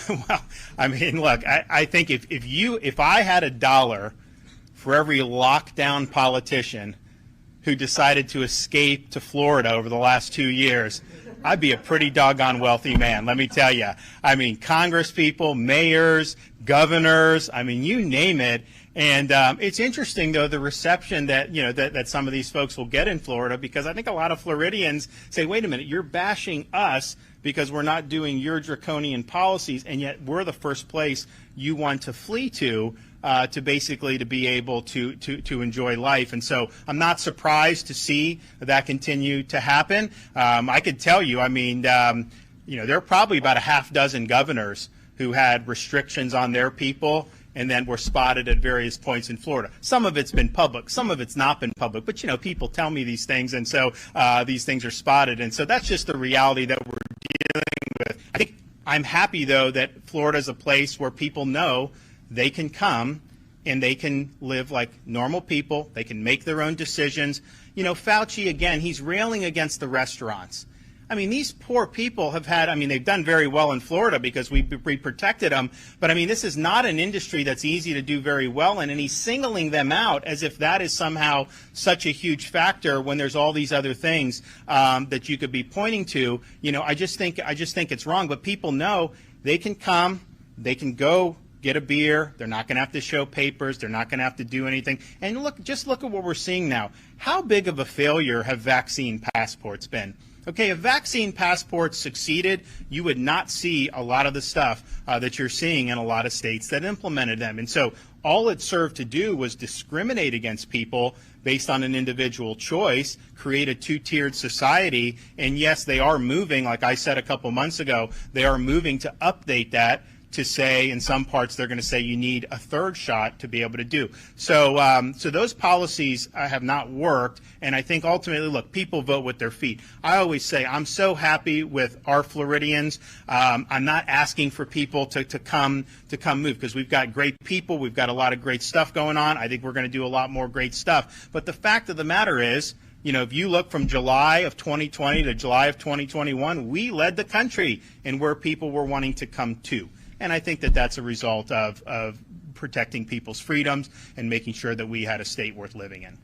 Well, I mean, look, I think if I had $1 for every lockdown politician who decided to escape to Florida over the last 2 years, I'd be a pretty doggone wealthy man, let me tell you. I mean, Congress people, mayors, governors, I mean, you name it. And it's interesting, though, the reception that, that some of these folks will get in Florida, because I think a lot of Floridians say, wait a minute, you're bashing us because we're not doing your draconian policies, and yet we're the first place you want to flee to basically to be able to enjoy life. And so I'm not surprised to see that continue to happen. I could tell you, I mean, there are probably about a half dozen governors who had restrictions on their people and then were spotted at various points in Florida. Some of it's been public, some of it's not been public, but people tell me these things, and so these things are spotted, and so that's just the reality that we're dealing with. I think I'm happy, though, that Florida is a place where people know they can come and they can live like normal people. They can make their own decisions. Fauci, again, he's railing against the restaurants. I mean, these poor people have had, they've done very well in Florida because we protected them. But, this is not an industry that's easy to do very well in. And he's singling them out as if that is somehow such a huge factor when there's all these other things that you could be pointing to. I just think it's wrong. But people know they can come, they can go get a beer. They're not going to have to show papers. They're not going to have to do anything. And just look at what we're seeing now. How big of a failure have vaccine passports been? Okay, if vaccine passports succeeded, you would not see a lot of the stuff that you're seeing in a lot of states that implemented them. And so all it served to do was discriminate against people based on an individual choice, create a two-tiered society. And yes, they are moving, like I said a couple months ago, they are moving to update that to say, in some parts, they're going to say you need a third shot to be able to do. So those policies have not worked, and I think ultimately, look, people vote with their feet. I always say I'm so happy with our Floridians. I'm not asking for people to come move, because we've got great people. We've got a lot of great stuff going on. I think we're going to do a lot more great stuff. But the fact of the matter is, if you look from July of 2020 to July of 2021, we led the country in where people were wanting to come to. And I think that that's a result of protecting people's freedoms and making sure that we had a state worth living in.